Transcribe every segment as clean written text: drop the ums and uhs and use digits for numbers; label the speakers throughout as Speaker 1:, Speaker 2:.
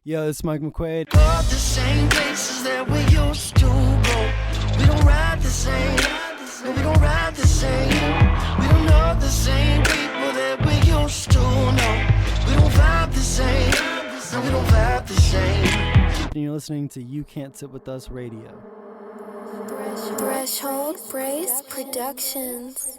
Speaker 1: Yo, it's Mike McQuaid.
Speaker 2: All the same places that we used to go. We don't ride the same. No, we don't ride the same. We don't know the same people that we used to know. We don't vibe the same. No, we don't vibe the same.
Speaker 1: And you're listening to You Can't Sit With Us Radio.
Speaker 3: Threshold Brace Productions.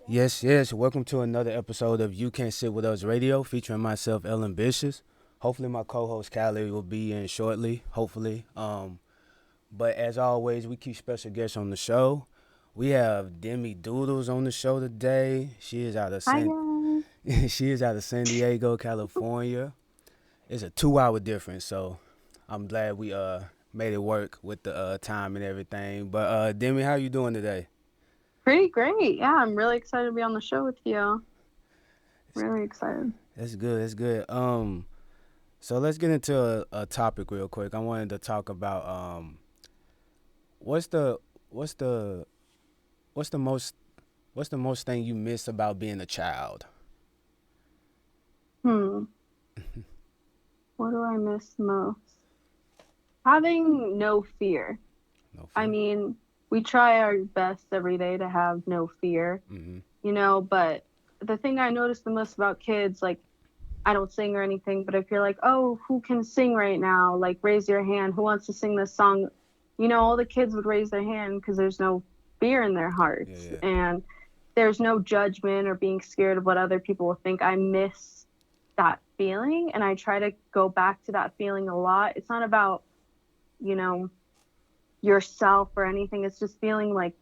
Speaker 4: Yes. Welcome to another episode of You Can't Sit With Us Radio, featuring myself, Ambitious. Hopefully my co-host Callie will be in shortly, hopefully. But as always, we keep special guests on the show. We have Demidoodlez on the show today. She is out of San Diego, California. It's a 2-hour difference, so I'm glad we made it work with the time and everything. But Demi, how you doing today?
Speaker 5: Pretty great. Yeah, I'm really excited to be on the show with you. Really excited.
Speaker 4: That's good. So let's get into a topic real quick. I wanted to talk about what's the most thing you miss about being a child?
Speaker 5: What do I miss most? Having no fear. I mean, we try our best every day to have no fear, but the thing I notice the most about kids, like, I don't sing or anything, but if you're like, oh, who can sing right now? Like, raise your hand. Who wants to sing this song? All the kids would raise their hand because there's no fear in their hearts.
Speaker 4: Yeah.
Speaker 5: And there's no judgment or being scared of what other people will think. I miss that feeling, and I try to go back to that feeling a lot. It's not about, yourself or anything. It's just feeling like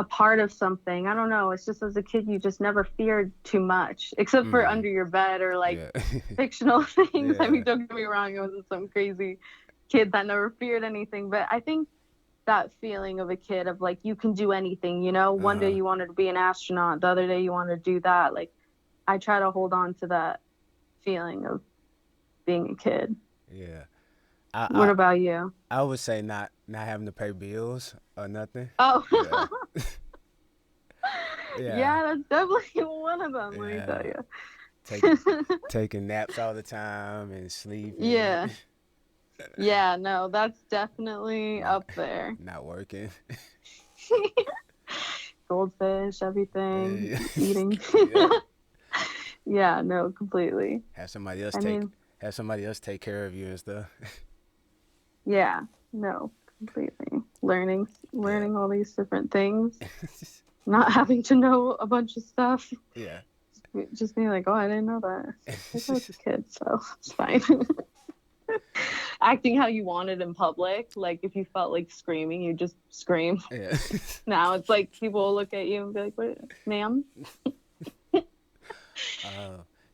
Speaker 5: a part of something. I don't know. It's just, as a kid, you just never feared too much, except for under your bed or fictional things.
Speaker 4: Yeah.
Speaker 5: I mean, don't get me wrong, I wasn't some crazy kid that never feared anything, but I think that feeling of a kid of like, you can do anything, one day you wanted to be an astronaut, the other day you wanted to do that. Like, I try to hold on to that feeling of being a kid.
Speaker 4: Yeah.
Speaker 5: What about you?
Speaker 4: I would say not having to pay bills or nothing.
Speaker 5: Oh.
Speaker 4: Yeah.
Speaker 5: Yeah, that's definitely one of them, let me tell you.
Speaker 4: Taking naps all the time and sleeping.
Speaker 5: Yeah. Yeah, no, that's definitely up there.
Speaker 4: Not working.
Speaker 5: Goldfish, everything, eating. Yeah, no, completely.
Speaker 4: Have somebody else take care of you and stuff.
Speaker 5: Yeah, no, completely. Learning all these different things. Not having to know a bunch of stuff.
Speaker 4: Yeah.
Speaker 5: Just being like, oh, I didn't know that. I was a kid, so it's fine. Acting how you wanted in public. Like, if you felt like screaming, you just scream.
Speaker 4: Yeah.
Speaker 5: Now it's like people will look at you and be like, what, ma'am?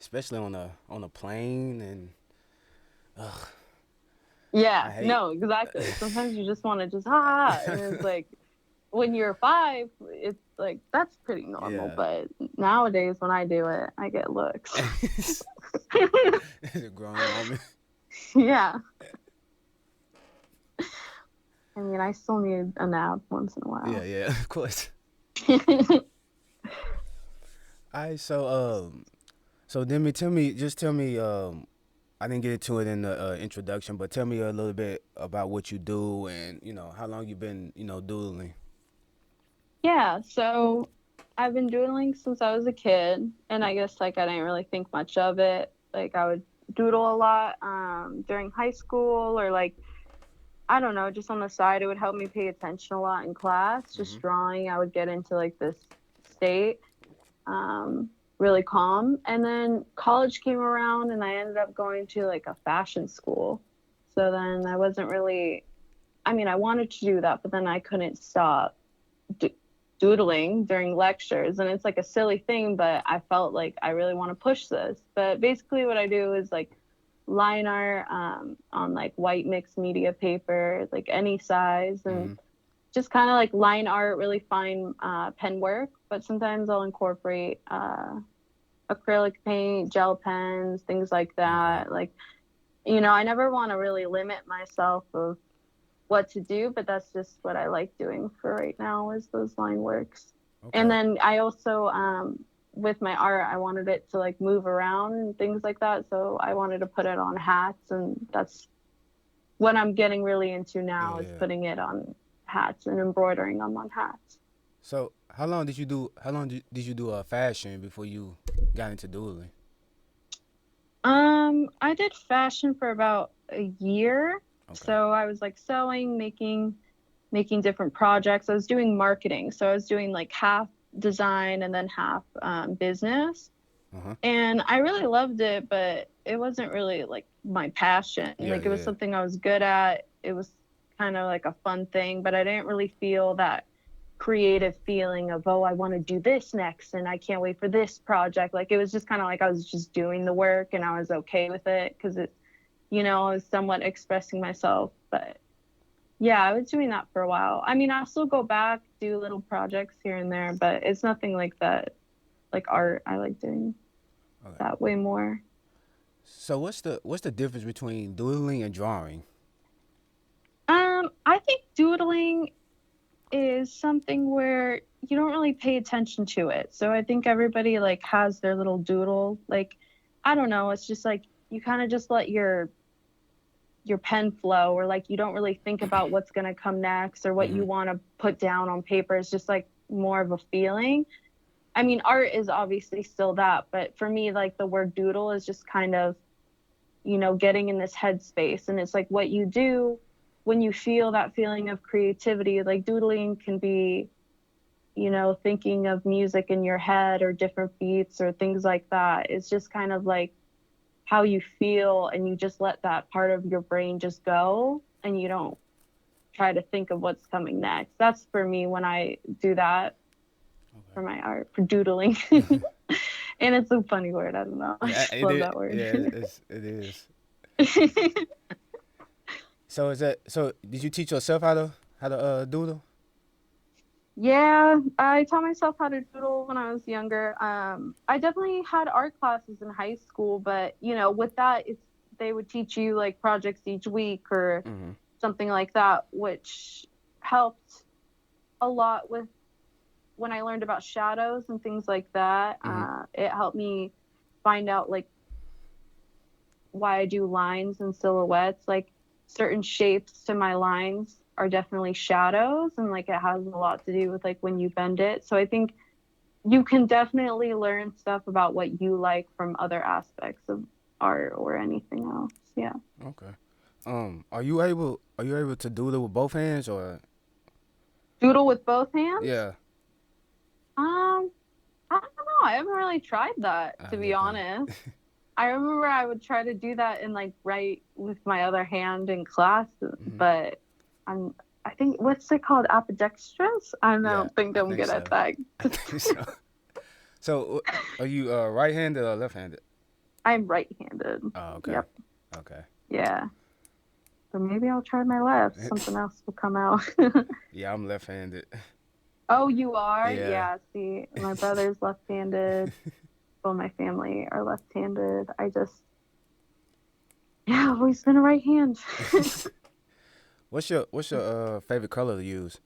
Speaker 4: Especially on a plane and
Speaker 5: Yeah, no, exactly. Sometimes you just want to just and it's like, when you're 5, it's like, that's pretty normal.
Speaker 4: Yeah.
Speaker 5: But nowadays when I do it, I get looks.
Speaker 4: It's a grown woman.
Speaker 5: Yeah. I mean, I still need a nap once in a while.
Speaker 4: Yeah, of course. Alright, so Demi, tell me, I didn't get into it in the introduction, but tell me a little bit about what you do and, how long you've been, doodling.
Speaker 5: Yeah, so I've been doodling since I was a kid, and I guess, like, I didn't really think much of it. Like, I would doodle a lot during high school, or, like, I don't know, just on the side. It would help me pay attention a lot in class. Just drawing, I would get into, like, this state, really calm. And then college came around, and I ended up going to, like, a fashion school. So then I wasn't really, I wanted to do that, but then I couldn't stop doodling during lectures, and it's like a silly thing, but I felt like I really want to push this. But basically what I do is like line art on like white mixed media paper, like any size, and just kind of like line art, really fine pen work. But sometimes I'll incorporate acrylic paint, gel pens, things like that. Like, I never want to really limit myself of what to do, but that's just what I like doing for right now, is those line works. Okay. And then I also with my art, I wanted it to like move around and things like that. So I wanted to put it on hats, and that's what I'm getting really into now is
Speaker 4: Yeah.
Speaker 5: putting it on hats and embroidering them on hats.
Speaker 4: So how long did you do? Did you do fashion before you got into doodling?
Speaker 5: I did fashion for about a year.
Speaker 4: Okay.
Speaker 5: So I was like sewing, making different projects. I was doing marketing. So I was doing like half design and then half business.
Speaker 4: Uh-huh.
Speaker 5: And I really loved it, but it wasn't really like my passion.
Speaker 4: Yeah,
Speaker 5: Like it was
Speaker 4: yeah.
Speaker 5: something I was good at. It was kind of like a fun thing, but I didn't really feel that creative feeling of, oh, I want to do this next and I can't wait for this project. Like it was just kind of like I was just doing the work and I was okay with it because it, I was somewhat expressing myself. But yeah, I was doing that for a while. I mean, I'll still go back, do little projects here and there, but it's nothing like that. Like art, I like doing
Speaker 4: Okay.
Speaker 5: that way more.
Speaker 4: So what's the difference between doodling and drawing?
Speaker 5: I think doodling is something where you don't really pay attention to it. So I think everybody like has their little doodle. Like, I don't know, it's just like you kind of just let your pen flow, or like you don't really think about what's going to come next or what you want to put down on paper. It's just like more of a feeling. I mean, art is obviously still that, but for me, like the word doodle is just kind of, getting in this headspace. And it's like what you do when you feel that feeling of creativity. Like doodling can be, thinking of music in your head or different beats or things like that. It's just kind of like how you feel, and you just let that part of your brain just go, and you don't try to think of what's coming next. That's for me when I do that for my art, for doodling. And it's a funny word. I don't know. I just love that word.
Speaker 4: Yeah, it is. So did you teach yourself how to doodle?
Speaker 5: Yeah, I taught myself how to doodle when I was younger. I definitely had art classes in high school, but with that, they would teach you like projects each week or something like that, which helped a lot with when I learned about shadows and things like that. It helped me find out like why I do lines and silhouettes. Like certain shapes to my lines are definitely shadows, and like it has a lot to do with like when you bend it. So I think you can definitely learn stuff about what you like from other aspects of art or anything else. Yeah.
Speaker 4: Okay. Are you able to doodle with both hands or?
Speaker 5: Doodle with both hands?
Speaker 4: Yeah.
Speaker 5: I don't know. I haven't really tried that, to be honest. I remember I would try to do that and like write with my other hand in class, but I think, what's it called? Ambidextrous? I don't think I'm good at that.
Speaker 4: I think so. So, are you right-handed or left-handed?
Speaker 5: I'm right-handed.
Speaker 4: Oh, okay.
Speaker 5: Yep.
Speaker 4: Okay.
Speaker 5: Yeah. So maybe I'll try my left. Something else will come out.
Speaker 4: Yeah, I'm left-handed.
Speaker 5: Oh, you are?
Speaker 4: Yeah.
Speaker 5: Yeah. See, my brother's left-handed. Well, my family are left-handed. I've always been a right hand.
Speaker 4: What's your favorite color to use?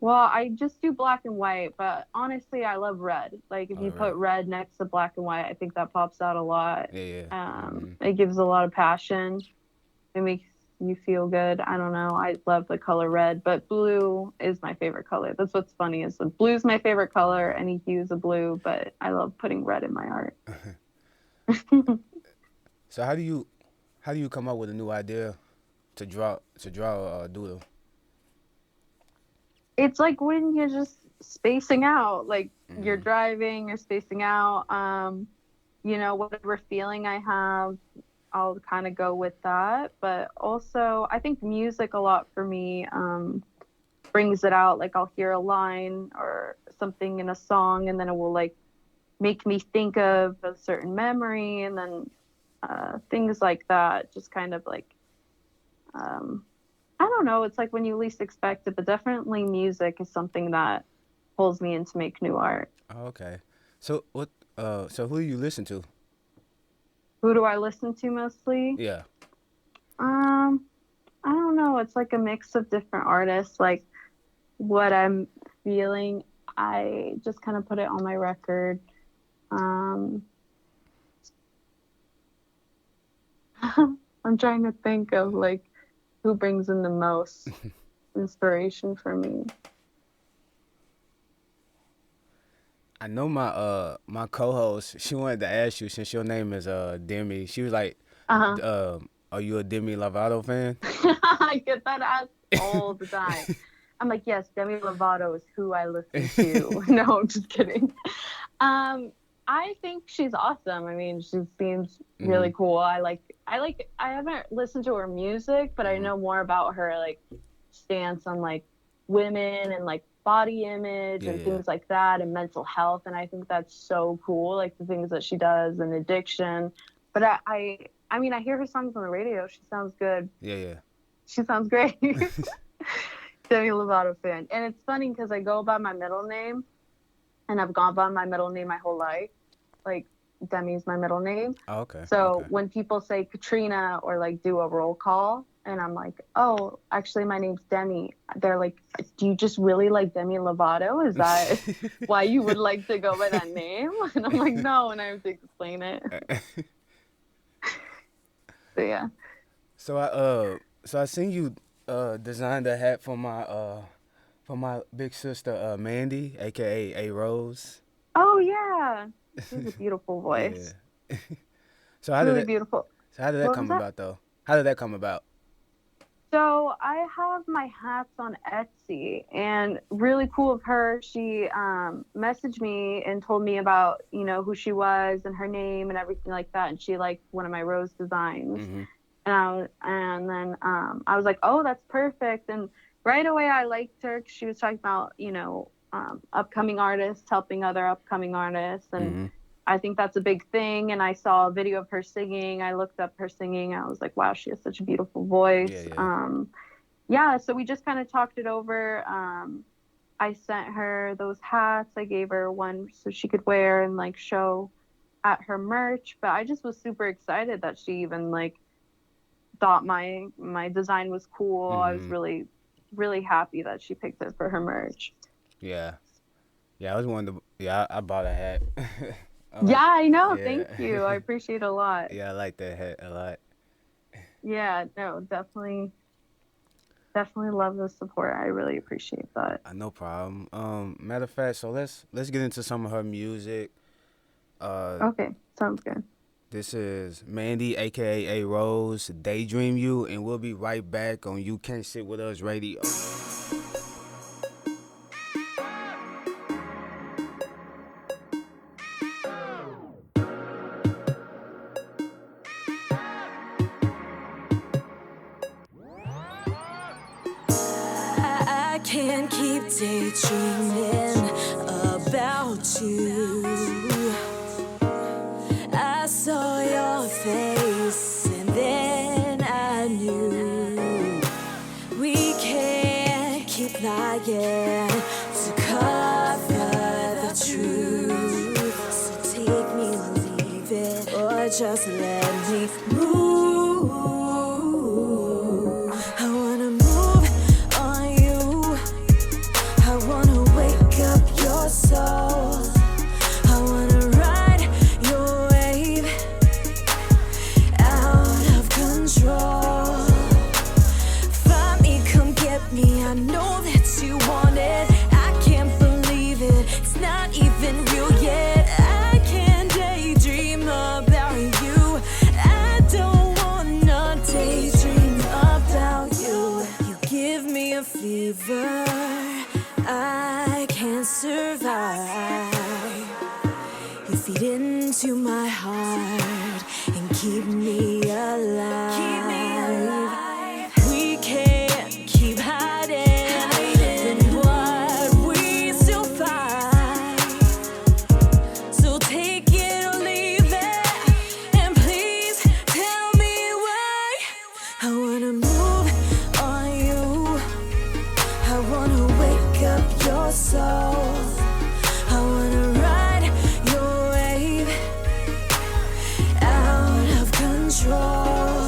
Speaker 5: Well, I just do black and white, but honestly, I love red. Like if you put red next to black and white, I think that pops out a lot.
Speaker 4: Yeah.
Speaker 5: It gives a lot of passion. It makes you feel good. I don't know. I love the color red, but blue is my favorite color. That's what's funny is the blue's my favorite color. Any hues of blue, but I love putting red in my art.
Speaker 4: So how do you come up with a new idea to draw a doodle?
Speaker 5: It's like when you're just spacing out, like you're driving, you're spacing out. Whatever feeling I have, I'll kind of go with that. But also, I think music a lot for me brings it out. Like I'll hear a line or something in a song, and then it will like make me think of a certain memory, and then things like that. Just kind of like, I don't know. It's like when you least expect it, but definitely music is something that pulls me in to make new art.
Speaker 4: Oh, okay. So what? So who do you listen to?
Speaker 5: Who do I listen to mostly?
Speaker 4: Yeah.
Speaker 5: I don't know. It's like a mix of different artists. Like what I'm feeling, I just kind of put it on my record. I'm trying to think of like who brings in the most inspiration for me.
Speaker 4: I know my co-host, she wanted to ask you, since your name is Demi, she was like, are you a Demi Lovato fan?
Speaker 5: I get that asked all the time. I'm like, yes, Demi Lovato is who I listen to. No, I'm just kidding. I think she's awesome. I mean, she seems really cool. I haven't listened to her music, but I know more about her like stance on like women and like body image and things like that, and mental health. And I think that's so cool, like the things that she does and addiction. But I mean, I hear her songs on the radio. She sounds good.
Speaker 4: Yeah.
Speaker 5: She sounds great. Demi Lovato fan. And it's funny because I go by my middle name, and I've gone by my middle name my whole life. Like, Demi's my middle name.
Speaker 4: Oh, okay.
Speaker 5: So when people say Katrina or like do a roll call, and I'm like, oh, actually my name's Demi, they're like, do you just really like Demi Lovato? Is that why you would like to go by that name? And I'm like, no, and I have to explain it. So yeah.
Speaker 4: So I seen you designed a hat for my big sister Mandy, aka A Rose.
Speaker 5: Oh yeah, she has a beautiful voice.
Speaker 4: Yeah. So how
Speaker 5: really
Speaker 4: did
Speaker 5: beautiful.
Speaker 4: So how did that come about though? How did that come about?
Speaker 5: So I have my hats on Etsy, and really cool of her. She messaged me and told me about, you know, who she was and her name and everything like that. And she liked one of my rose designs. And then I was like, oh, that's perfect. And right away I liked her. She was talking about, you know, upcoming artists, helping other upcoming artists. And I think that's a big thing. And I saw a video of her singing. I looked up her singing. I was like, wow, she has such a beautiful voice. So we just kind of talked it over. I sent her those hats. I gave her one so she could wear and like show at her merch. But I just was super excited that she even like thought my design was cool. I was really, really happy that she picked it for her merch.
Speaker 4: Yeah, I was wondering. Yeah, I bought a hat.
Speaker 5: I know. Yeah. Thank you. I appreciate it a lot.
Speaker 4: Yeah, I like that hat a lot.
Speaker 5: Yeah, no, definitely love the support. I really appreciate that.
Speaker 4: No problem. Matter of fact, so let's get into some of her music.
Speaker 5: Okay, sounds good.
Speaker 4: This is Mandy, aka A Rose, Daydream You, and we'll be right back on You Can't Sit With Us Radio.
Speaker 6: I can't keep daydreaming about you. I saw your face and then I knew we can't keep lying to cover the truth. So take me or leave it, or just let me move. I wanna move on you. I wanna wake up your soul. I wanna ride your wave out of control. Find me, come get me. I know that you want it. I can't believe it. It's not even real yet. I can't daydream about you. I don't wanna daydream about you. You give me a fever I can't survive. You feed into my heart and keep me alive. Keep me alive. We can't keep hiding in what we still find. So take it or leave it, and please tell me why. I wanna move on you. I wanna wake up your soul. I wanna ride your wave out of control.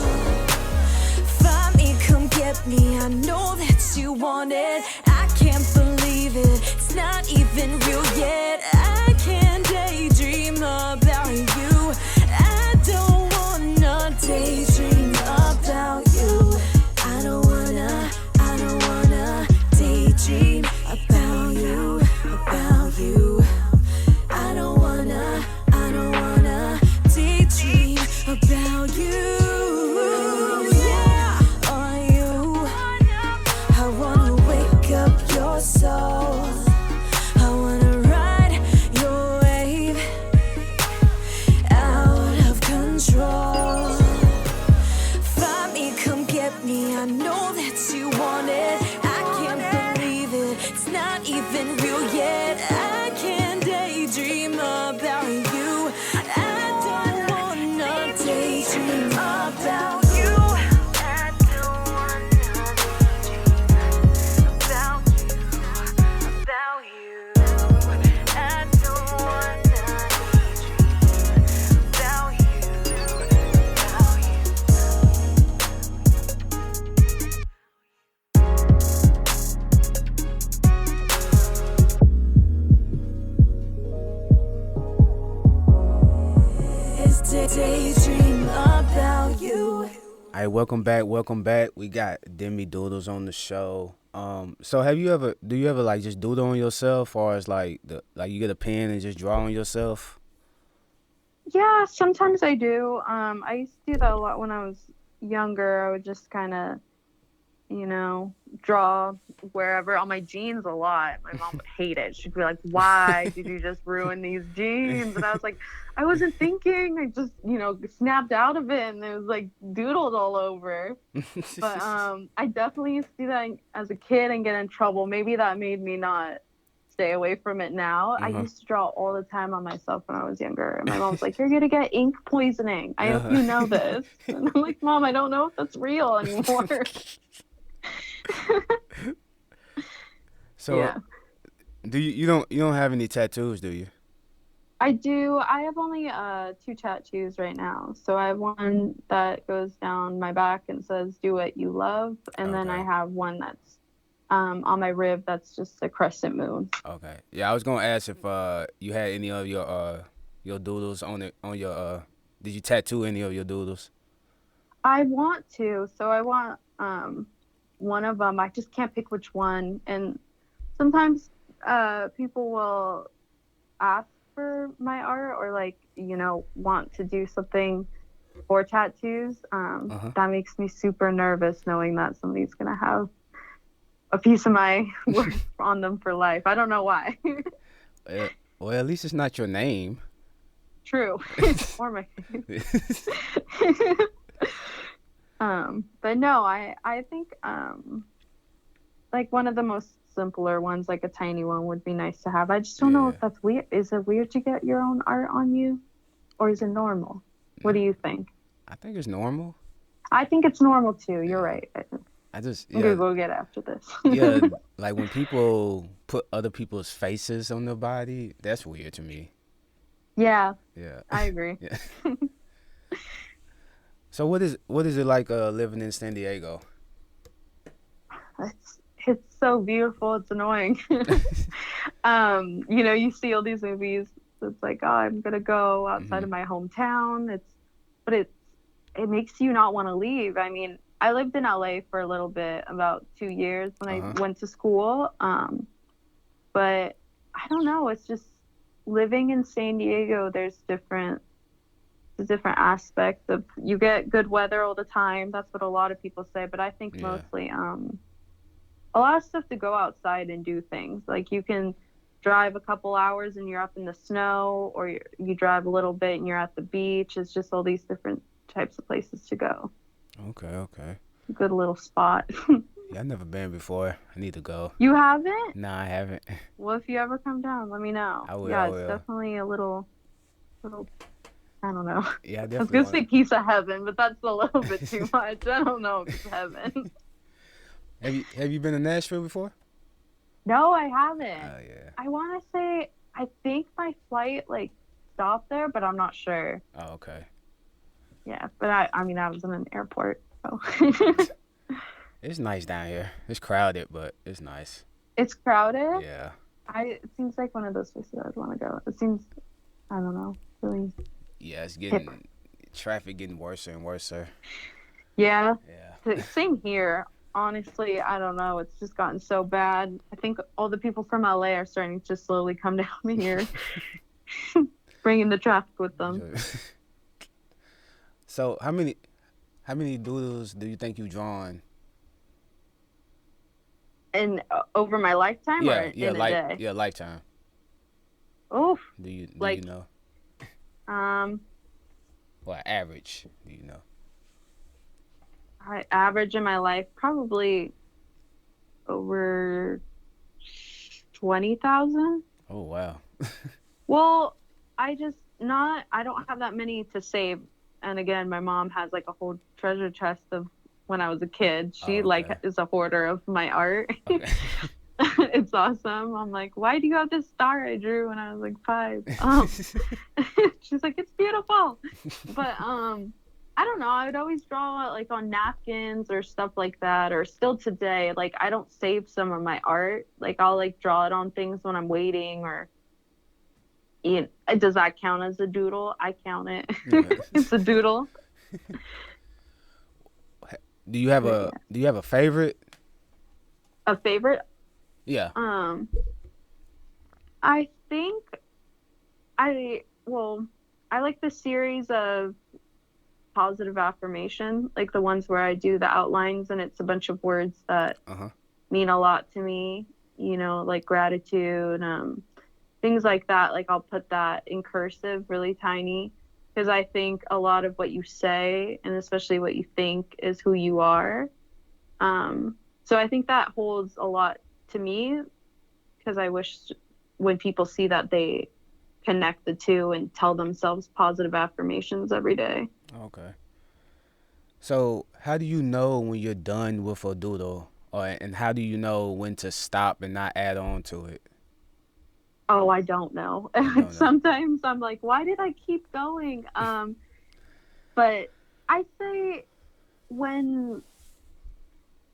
Speaker 6: daydream about you.
Speaker 4: All right, welcome back. We got Demidoodlez on the show. So do you ever like just doodle on yourself, or is like you get a pen and just draw on yourself?
Speaker 5: Yeah, sometimes I do. I used to do that a lot when I was younger. I would just kind of, draw wherever on my jeans a lot. My mom would hate it. She'd be like, "Why did you just ruin these jeans?" And I was like, "I wasn't thinking. I just, snapped out of it, and it was like doodled all over." But I definitely used to do that as a kid and get in trouble. Maybe that made me not stay away from it now. I used to draw all the time on myself when I was younger. And my mom was like, "You're going to get ink poisoning. I hope you know this." And I'm like, "Mom, I don't know if that's real anymore."
Speaker 4: So
Speaker 5: yeah.
Speaker 4: do you don't have any tattoos, do you?
Speaker 5: I do. I have only 2 tattoos right now. So I have one that goes down my back and says "Do what you love," and then I have one that's on my rib that's just a crescent moon.
Speaker 4: Okay. Yeah, I was gonna ask if you had any of your doodles on your did you tattoo any of your doodles?
Speaker 5: I want to. So I want one of them. I just can't pick which one. And sometimes people will ask for my art or want to do something for tattoos. That makes me super nervous knowing that somebody's gonna have a piece of my work on them for life. I don't know why.
Speaker 4: Well, at least it's not your name.
Speaker 5: True. Or my name. But no, I think like one of the most simpler ones, like a tiny one, would be nice to have. I just don't know if that's weird. Is it weird to get your own art on you, or is it normal? What do you think?
Speaker 4: I think it's normal.
Speaker 5: I think it's normal too. You're right.
Speaker 4: I'm
Speaker 5: gonna go get after this.
Speaker 4: Yeah, like when people put other people's faces on their body, that's weird to me.
Speaker 5: Yeah.
Speaker 4: Yeah.
Speaker 5: I agree.
Speaker 4: Yeah. So what is it like living in San Diego?
Speaker 5: It's so beautiful. It's annoying. You see all these movies. It's like, oh, I'm gonna go outside of my hometown. But it makes you not want to leave. I mean, I lived in LA for a little bit, about 2 years when I went to school. But I don't know. It's just living in San Diego. There's different aspects of, you get good weather all the time. That's what a lot of people say. But I think mostly a lot of stuff to go outside and do things. Like you can drive a couple hours and you're up in the snow, or you drive a little bit and you're at the beach. It's just all these different types of places to go.
Speaker 4: Okay.
Speaker 5: Good little spot.
Speaker 4: Yeah, I've never been before. I need to go.
Speaker 5: You haven't?
Speaker 4: No, I haven't.
Speaker 5: Well, if you ever come down, let me know.
Speaker 4: I will.
Speaker 5: Yeah, it's definitely a little, I don't know.
Speaker 4: Yeah, I definitely.
Speaker 5: I was gonna say piece of heaven, but that's a little bit too much. I don't know if it's heaven.
Speaker 4: Have you been to Nashville before?
Speaker 5: No, I haven't.
Speaker 4: Oh yeah.
Speaker 5: I want to say, I think my flight stopped there, but I'm not sure.
Speaker 4: Oh, okay.
Speaker 5: Yeah, but I mean, I was in an airport, so.
Speaker 4: It's nice down here. It's crowded, but it's nice.
Speaker 5: It's crowded?
Speaker 4: Yeah.
Speaker 5: It seems like one of those places I'd want to go. It seems, I don't know, really.
Speaker 4: Yeah, it's getting, traffic getting worse and worse.
Speaker 5: Yeah.
Speaker 4: Yeah.
Speaker 5: Same here. Honestly, I don't know. It's just gotten so bad. I think all the people from LA are starting to slowly come down here, bringing the traffic with them.
Speaker 4: So how many doodles do you think you've drawn?
Speaker 5: And over my lifetime, or in a day?
Speaker 4: Yeah, lifetime.
Speaker 5: Oof.
Speaker 4: Do you know? Well, average. Do you know?
Speaker 5: I average in my life probably over 20,000.
Speaker 4: Oh wow.
Speaker 5: Well, I don't have that many to save. And again, my mom has a whole treasure chest of when I was a kid. She is a hoarder of my art. Okay. It's awesome. I'm like, why do you have this star I drew when I was 5? She's like, it's beautiful. But I don't know. I would always draw on napkins or stuff like that. Or still today, I don't save some of my art. I'll draw it on things when I'm waiting, or Does that count as a doodle? I count it.
Speaker 4: Yeah.
Speaker 5: It's a doodle.
Speaker 4: Do you have a favorite?
Speaker 5: A favorite?
Speaker 4: Yeah.
Speaker 5: I think I like the series of positive affirmation, like the ones where I do the outlines and it's a bunch of words that mean a lot to me, like gratitude, things like that. Like I'll put that in cursive, really tiny, because I think a lot of what you say and especially what you think is who you are. So I think that holds a lot to me, because I wish when people see that they connect the two and tell themselves positive affirmations every day.
Speaker 4: Okay. So how do you know when you're done with a doodle, and how do you know when to stop and not add on to it?
Speaker 5: Oh, I don't know.
Speaker 4: You don't know.
Speaker 5: Sometimes I'm like, why did I keep going? But I say when,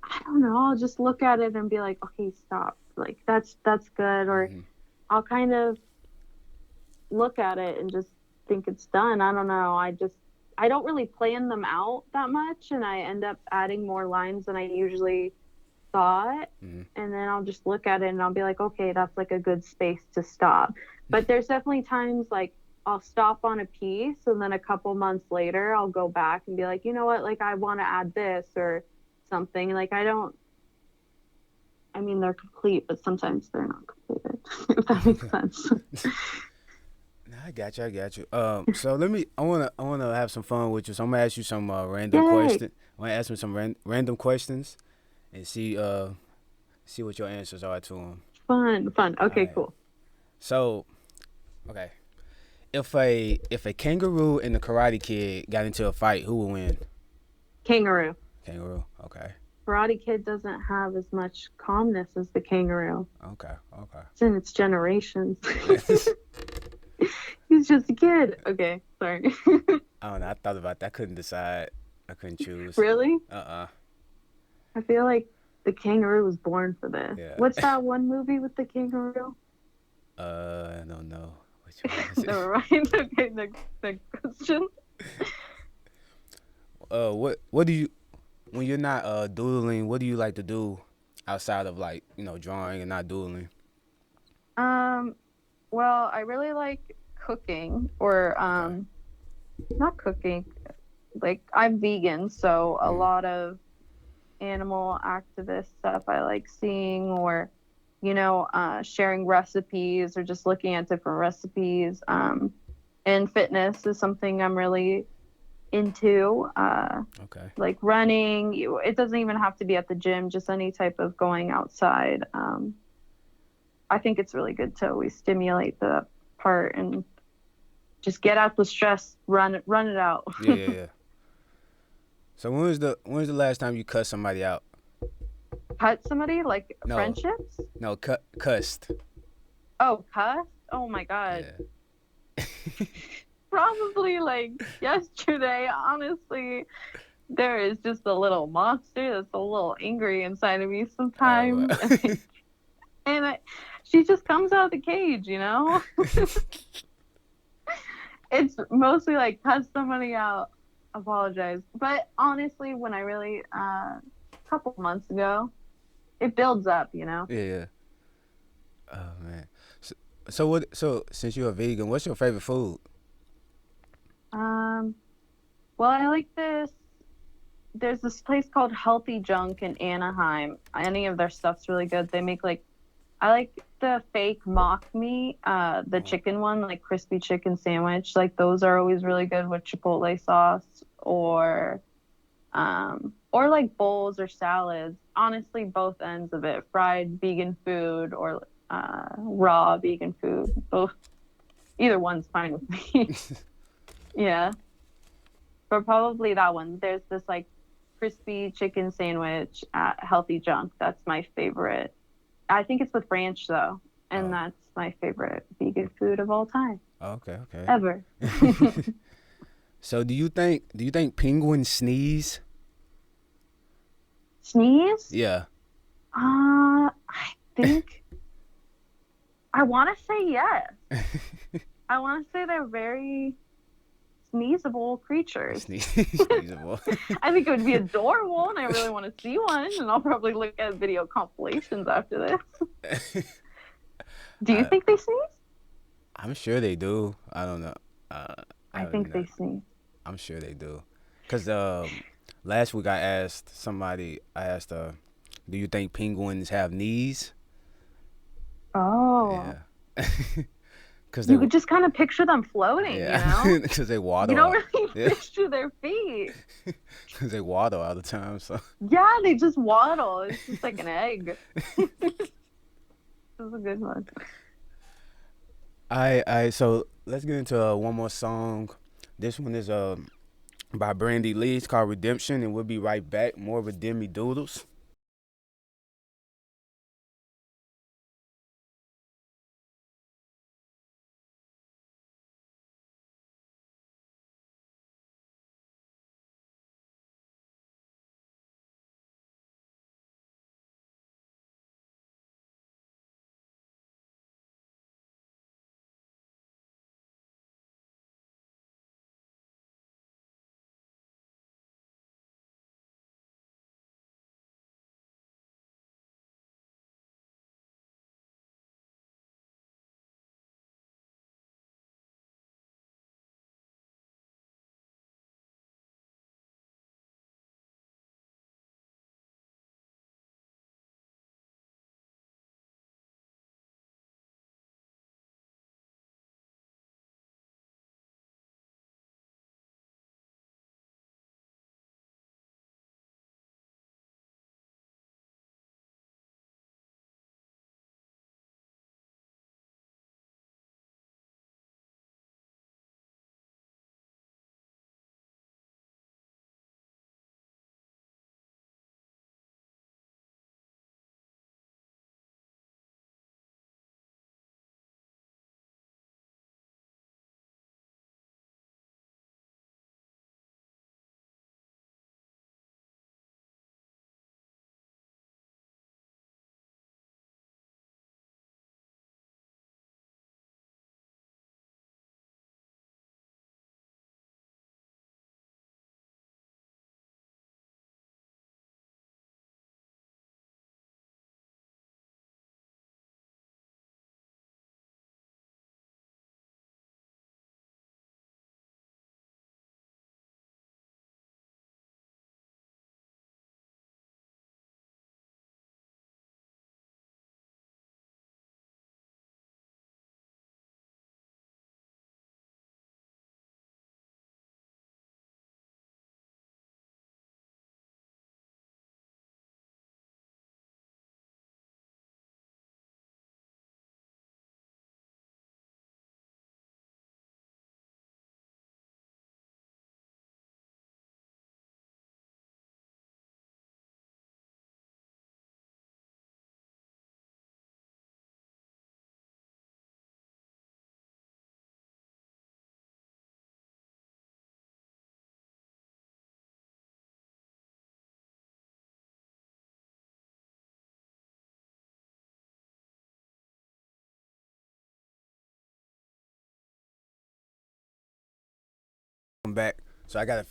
Speaker 5: I don't know, I'll just look at it and be like, okay, stop. Like that's good. Or I'll kind of look at it and just think it's done. I don't know. I don't really plan them out that much, and I end up adding more lines than I usually thought. And then I'll just look at it and I'll be like, okay, that's like a good space to stop. But there's definitely times like I'll stop on a piece and then a couple months later I'll go back and be like, you know what, like I want to add this or something. Like I mean, they're complete, but sometimes they're not completed. If that makes sense.
Speaker 4: I got you. So I wanna have some fun with you. So I'm gonna ask you some random questions. I'm gonna ask you some random questions, and see what your answers are to them.
Speaker 5: Fun. Okay,
Speaker 4: right.
Speaker 5: Cool.
Speaker 4: So, okay, if a kangaroo and the Karate Kid got into a fight, who would win?
Speaker 5: Kangaroo.
Speaker 4: Okay.
Speaker 5: Karate Kid doesn't have as much calmness as the kangaroo.
Speaker 4: Okay.
Speaker 5: It's in its generations. He's just a kid. Okay, sorry.
Speaker 4: I don't know. I thought about that. I couldn't decide. I couldn't choose.
Speaker 5: Really?
Speaker 4: I
Speaker 5: feel like the kangaroo was born for this.
Speaker 4: Yeah.
Speaker 5: What's that one movie with the kangaroo?
Speaker 4: I don't know. Which one is it?
Speaker 5: Never mind. Okay, next question.
Speaker 4: What do you, when you're not doodling, what do you like to do outside of like, drawing and not doodling?
Speaker 5: Well, I really like cooking, or not cooking. Like I'm vegan, so a lot of animal activist stuff I like seeing, or sharing recipes or just looking at different recipes. And fitness is something I'm really into.
Speaker 4: Okay.
Speaker 5: Like running. It doesn't even have to be at the gym, just any type of going outside. I think it's really good to always stimulate the part and just get out the stress, run it out.
Speaker 4: Yeah. So when was the last time you cussed somebody out?
Speaker 5: Cut somebody? Like
Speaker 4: No.
Speaker 5: friendships?
Speaker 4: No, cussed.
Speaker 5: Oh, cuss? Oh my God.
Speaker 4: Yeah.
Speaker 5: Probably like yesterday, honestly. There is just a little monster that's a little angry inside of me sometimes. And she just comes out of the cage, It's mostly like cut somebody out, apologize. But honestly, when I really, a couple months ago, it builds up,
Speaker 4: Yeah. Oh man. So since you're a vegan, what's your favorite food?
Speaker 5: Well, I like this. There's this place called Healthy Junk in Anaheim. Any of their stuff's really good. They make I like the fake mock meat, the chicken one, like crispy chicken sandwich. Like those are always really good with Chipotle sauce, or like bowls or salads. Honestly, both ends of it. Fried vegan food or raw vegan food. Both, either one's fine with me. Yeah. But probably that one. There's this like crispy chicken sandwich at Healthy Junk. That's my favorite. I think it's with ranch though, and that's my favorite vegan food of all time.
Speaker 4: Okay.
Speaker 5: Ever.
Speaker 4: So do you think penguins sneeze?
Speaker 5: Sneeze?
Speaker 4: Yeah.
Speaker 5: I think I want to say yes. I want to say they're very sneezable creatures.
Speaker 4: Sneezable.
Speaker 5: I think it would be adorable, and I really want to see one, and I'll probably look at video compilations after this. Do you think they sneeze?
Speaker 4: I'm sure they do. I don't know.
Speaker 5: I think they sneeze.
Speaker 4: I'm sure they do. Because last week I asked, do you think penguins have knees?
Speaker 5: Oh.
Speaker 4: Yeah. Cause
Speaker 5: you could just kind of picture them floating, you know?
Speaker 4: Because they waddle.
Speaker 5: You don't really picture their feet.
Speaker 4: Because they waddle all the time, so.
Speaker 5: Yeah, they just waddle. It's just like an egg. This is a good one.
Speaker 4: So let's get into one more song. This one is by Brandy Lee. It's called Redemption, and we'll be right back. More with Demidoodlez. Come back. So I got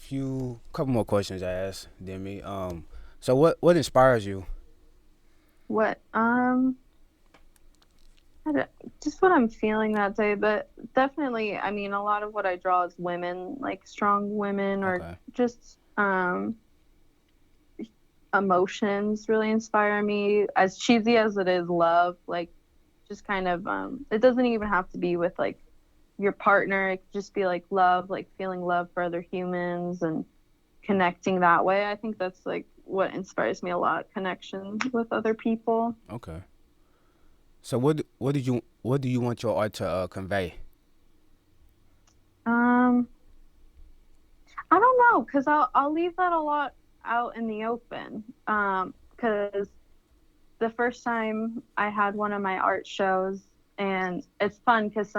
Speaker 4: couple more questions I asked Demi. So what inspires you?
Speaker 5: What? Just what I'm feeling that day, but definitely, I mean, a lot of what I draw is women, like strong women, or just emotions really inspire me. As cheesy as it is, love, like just kind of, it doesn't even have to be with like your partner. It could just be like love, like feeling love for other humans and connecting that way. I think that's like what inspires me a lot, connection with other people.
Speaker 4: Okay. So what do you want your art to convey?
Speaker 5: I don't know, because I'll leave that a lot out in the open. Because the first time I had one of my art shows, and it's fun because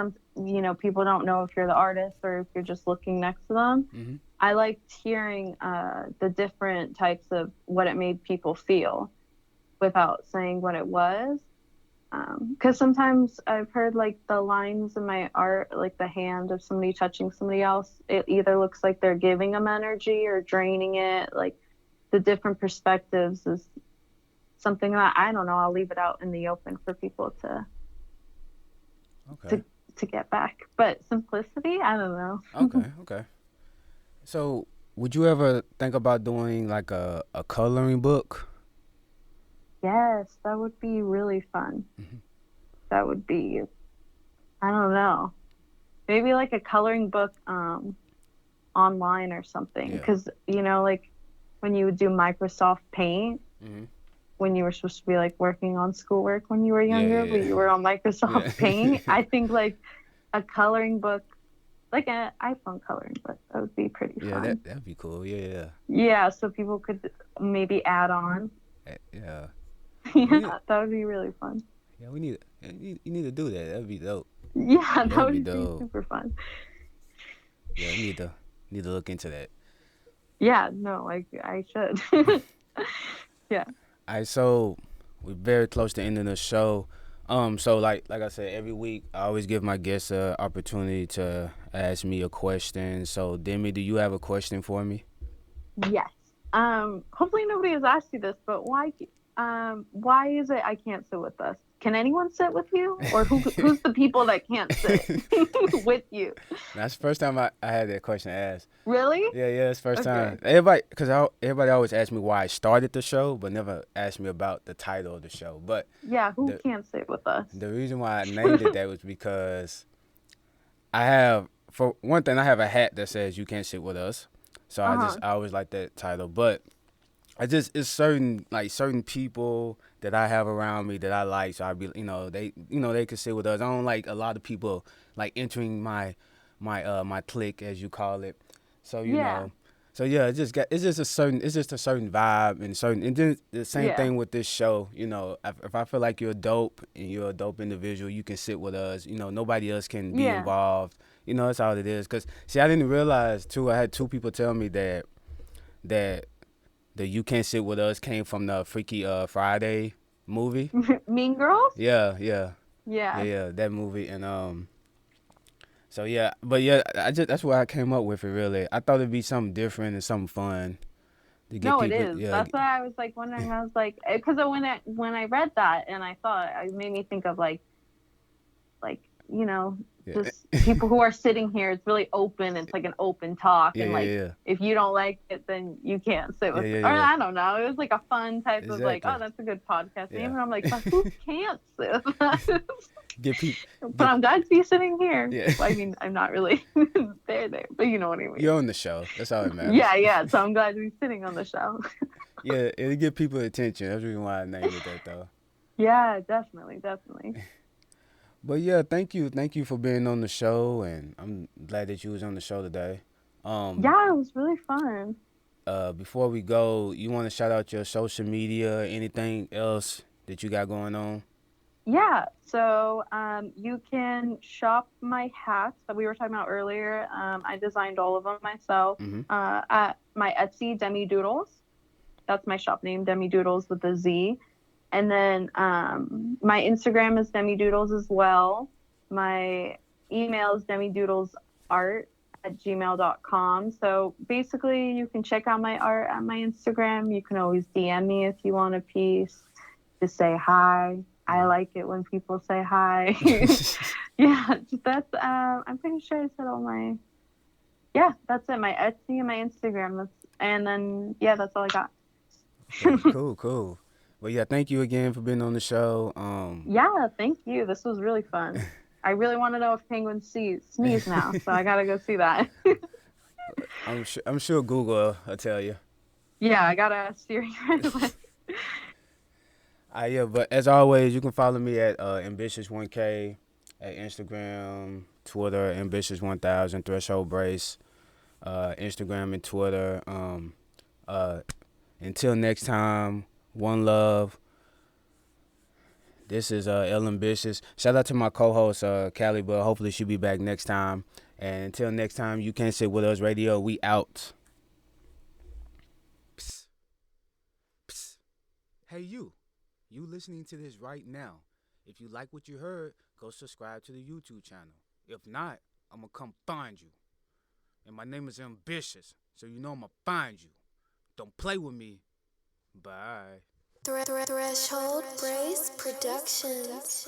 Speaker 5: people don't know if you're the artist or if you're just looking next to them.
Speaker 4: Mm-hmm.
Speaker 5: I liked hearing the different types of what it made people feel without saying what it was. Because sometimes I've heard like the lines in my art, like the hand of somebody touching somebody else, it either looks like they're giving them energy or draining it. Like the different perspectives is something that I don't know. I'll leave it out in the open for people
Speaker 4: Okay.
Speaker 5: to get back. But simplicity, I don't know.
Speaker 4: Okay. So, would you ever think about doing like a coloring book?
Speaker 5: Yes, that would be really fun. That would be, I don't know, maybe like a coloring book online or something.
Speaker 4: Yeah.
Speaker 5: Because, you know, like when you would do Microsoft Paint, when you were supposed to be like working on schoolwork when you were younger,
Speaker 4: yeah.
Speaker 5: but you were on Microsoft
Speaker 4: Yeah.
Speaker 5: Paint, I think like a coloring book, like an iPhone coloring book, that would be pretty
Speaker 4: Yeah,
Speaker 5: fun.
Speaker 4: that'd be cool. Yeah.
Speaker 5: Yeah, so people could maybe add on.
Speaker 4: Yeah.
Speaker 5: Yeah, that would be really fun.
Speaker 4: Yeah, you need to do that. That'd be dope.
Speaker 5: Yeah, that
Speaker 4: That'd
Speaker 5: would
Speaker 4: be
Speaker 5: be
Speaker 4: dope.
Speaker 5: super fun.
Speaker 4: Yeah, we need to look into that.
Speaker 5: Yeah, no, I should. Yeah.
Speaker 4: All right, so we're very close to ending the show. So like I said, every week I always give my guests an opportunity to ask me a question. So Demi, do you have a question for me?
Speaker 5: Yes. Hopefully nobody has asked you this, but why is it I can't sit with us? Can anyone sit with you? Or who's the people that can't sit with you?
Speaker 4: That's the first time I had that question asked.
Speaker 5: Really?
Speaker 4: Yeah, it's the first time.
Speaker 5: Okay.
Speaker 4: Everybody always asks me why I started the show, but never asked me about the title of the show. But
Speaker 5: Yeah, who can't sit with us?
Speaker 4: the reason why I named it that was because for one thing, I have a hat that says "You Can't Sit With Us," so I always like that title. But it's certain people that I have around me that I like, so I be they can sit with us. I don't like a lot of people like entering my clique, as you call it. So you know. So yeah, it's just a certain vibe and then the same thing with this show. You know, if I feel like you're dope and you're a dope individual, you can sit with us. You know, nobody else can be involved. You know, that's all it is. Cause see, I didn't realize too. I had two people tell me that the "You Can't Sit With Us" came from the Freaky Friday movie.
Speaker 5: Mean Girls?
Speaker 4: Yeah,
Speaker 5: Yeah.
Speaker 4: that movie and. So yeah, but yeah, that's why I came up with it. Really, I thought it'd be something different and something fun to get
Speaker 5: No,
Speaker 4: people.
Speaker 5: it is.
Speaker 4: Yeah,
Speaker 5: That's why I was like wondering. I was like, because when I read that and I thought it made me think of like you know, just people who are sitting here. It's really open. It's like an open talk, and like if you don't like it, then you can't sit with. Or I don't know. It was like a fun type of like, oh, that's a good podcast name, and I'm like, but who can't sit with us? But I'm glad to be sitting here.
Speaker 4: Yeah.
Speaker 5: Well, I mean, I'm not really there, but you know what I mean.
Speaker 4: You're on the show. That's all that matters.
Speaker 5: Yeah. So I'm glad to be sitting on the show.
Speaker 4: Yeah, it'll get people attention. That's the reason why I named it that, though.
Speaker 5: Yeah, definitely.
Speaker 4: But yeah, thank you for being on the show, and I'm glad that you was on the show today.
Speaker 5: Yeah, it was really fun.
Speaker 4: Before we go, you want to shout out your social media, anything else that you got going on?
Speaker 5: Yeah, so you can shop my hats that we were talking about earlier. I designed all of them myself at my Etsy, Demidoodlez. That's my shop name, Demidoodlez with a Z. And then my Instagram is Demidoodlez as well. My email is demidoodlezart@gmail.com. So basically, you can check out my art at my Instagram. You can always DM me if you want a piece. Just say hi. I like it when people say hi. Yeah, that's I'm pretty sure I said all my. Yeah, that's it. My Etsy and my Instagram. That's all I got.
Speaker 4: Okay, cool. Well, yeah, thank you again for being on the show.
Speaker 5: Yeah, thank you. This was really fun. I really want to know if penguins sneeze now, so I gotta go see that.
Speaker 4: I'm sure Google will tell you.
Speaker 5: Yeah, I gotta steer you right away.
Speaker 4: Yeah, but as always, you can follow me at Ambitious1K at Instagram, Twitter, Ambitious1000, Threshold Brace, Instagram and Twitter. Until next time, one love. This is El Ambitious. Shout out to my co-host, Callie, but hopefully she'll be back next time. And until next time, You Can't Sit With Us Radio. We out. Psst. Hey, you. You listening to this right now. If you like what you heard, go subscribe to the YouTube channel. If not, I'm going to come find you. And my name is Ambitious, so you know I'm going to find you. Don't play with me. Bye.
Speaker 3: Threshold Brace Productions.